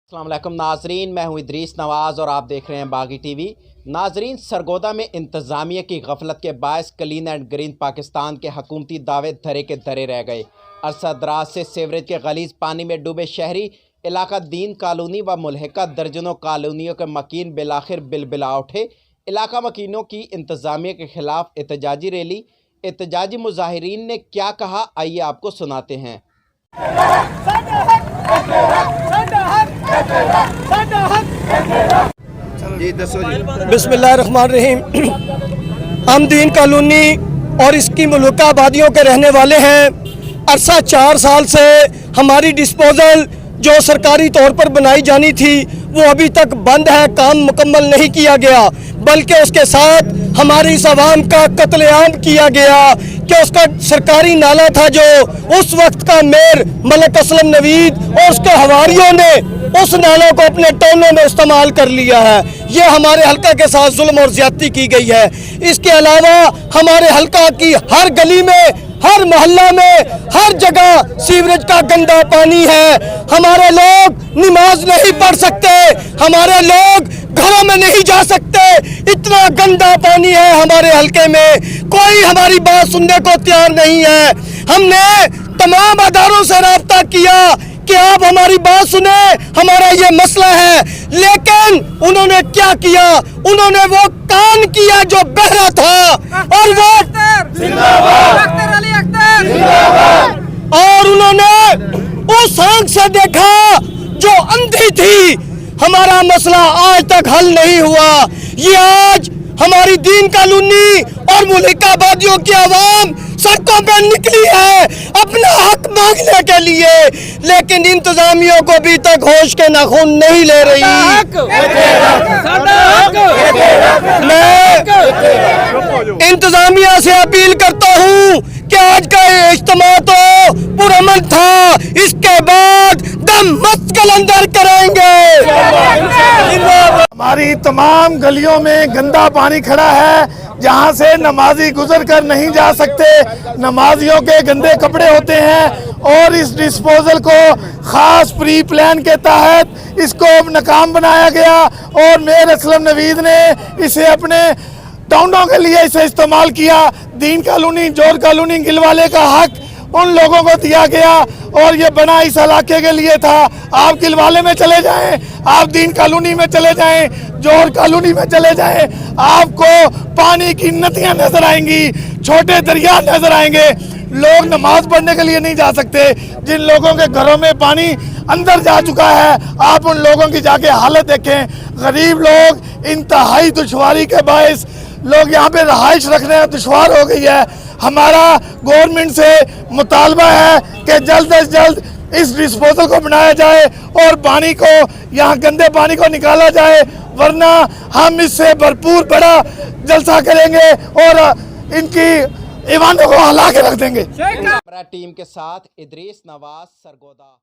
अस्सलाम वालेकुम नाजरीन, मैं हूं इदरीस नवाज़ और आप देख रहे हैं बागी टीवी। नाजरीन, सरगोदा में इंतज़ामिया की गफलत के बायस क्लीन एंड ग्रीन पाकिस्तान के हकूमती दावे धरे के धरे रह गए। अरसा दराज से सीवरेज के गलीज पानी में डूबे शहरी इलाका दीन कॉलोनी व मुल्हिका दर्जनों कॉलोनियों के मकीन बिलाखिर बिलबिला उठे। इलाका मकीनों की इंतज़ामिया के खिलाफ एहतजाजी रैली। एहतजाजी मुजाहिरीन ने क्या कहा, आइए आपको सुनाते हैं। बिस्मिल्लाहिर्रहमानिर्रहीम। हम दीन कॉलोनी और इसकी मुल्का आबादियों के रहने वाले हैं। अरसा 4 साल से हमारी डिस्पोजल जो सरकारी तौर पर बनाई जानी थी वो अभी तक बंद है, काम मुकम्मल नहीं किया गया, बल्कि उसके साथ हमारी इस आवाम का कत्लेआम किया गया कि उसका सरकारी नाला था जो उस वक्त का मेयर मलिक असलम नवीद और उसके हवारियों ने उस नालों को अपने टाउनों में इस्तेमाल कर लिया है। ये हमारे हल्का के साथ जुल्म और ज्यादती की गई है। इसके अलावा हमारे हल्का की हर गली में, हर मोहल्ला में, हर जगह सीवरेज का गंदा पानी है। हमारे लोग नमाज नहीं पढ़ सकते, हमारे लोग घरों में नहीं जा सकते, इतना गंदा पानी है हमारे हल्के में। कोई हमारी बात सुनने को तैयार नहीं है। हमने तमाम अदारों से राब्ता किया कि आप हमारी बात सुने, हमारा ये मसला है, लेकिन उन्होंने क्या किया? उन्होंने वो कान किया जो बहरा था और वो और उन्होंने उस आंख से देखा जो अंधी थी। हमारा मसला आज तक हल नहीं हुआ। ये आज हमारी दीन कॉलोनी और मुल्का आबादियों की आवाम सड़कों पर निकली है अपना हक मांगने के लिए, लेकिन इंतजामियों को अभी तक होश के नाखून नहीं ले रही। मैं इंतजामिया से अपील करता हूँ कि आज का ये इज्तिमा तो पुरअमन था, इसके बाद दम मत कलंदर करेंगे। हमारी तमाम गलियों में गंदा पानी खड़ा है जहां से नमाजी गुजर कर नहीं जा सकते। नमाजियों के गंदे कपड़े होते हैं और इस डिस्पोजल को खास प्री प्लान के तहत इसको नाकाम बनाया गया और मेयर असलम नवीद ने इसे अपने टाउनों के लिए इसे इस्तेमाल किया। दीन कॉलोनी, जोर कॉलोनी, गिलवाले का हक उन लोगों को दिया गया और ये बना इस इलाके के लिए था। आप गिलवाले में चले जाएं, आप दीन कॉलोनी में चले जाएं, जोर कॉलोनी में चले जाएं, आपको पानी की नदियां नजर आएंगी, छोटे दरिया नजर आएंगे। लोग नमाज पढ़ने के लिए नहीं जा सकते। जिन लोगों के घरों में पानी अंदर जा चुका है, आप उन लोगों की जाके हालत देखें। गरीब लोग इंतहाई दुश्वारी के बायस लोग यहाँ पे रहाइश रखने दुश्वार हो गई है। हमारा गवर्नमेंट से मुतालबा है कि जल्द से जल्द इस डिस्पोजल को बनाया जाए और पानी को, यहाँ गंदे पानी को निकाला जाए, वरना हम इससे भरपूर बड़ा जलसा करेंगे और इनकी ईमानों को हिला के रख देंगे। टीम के साथ इदरीस नवाज, सरगोदा।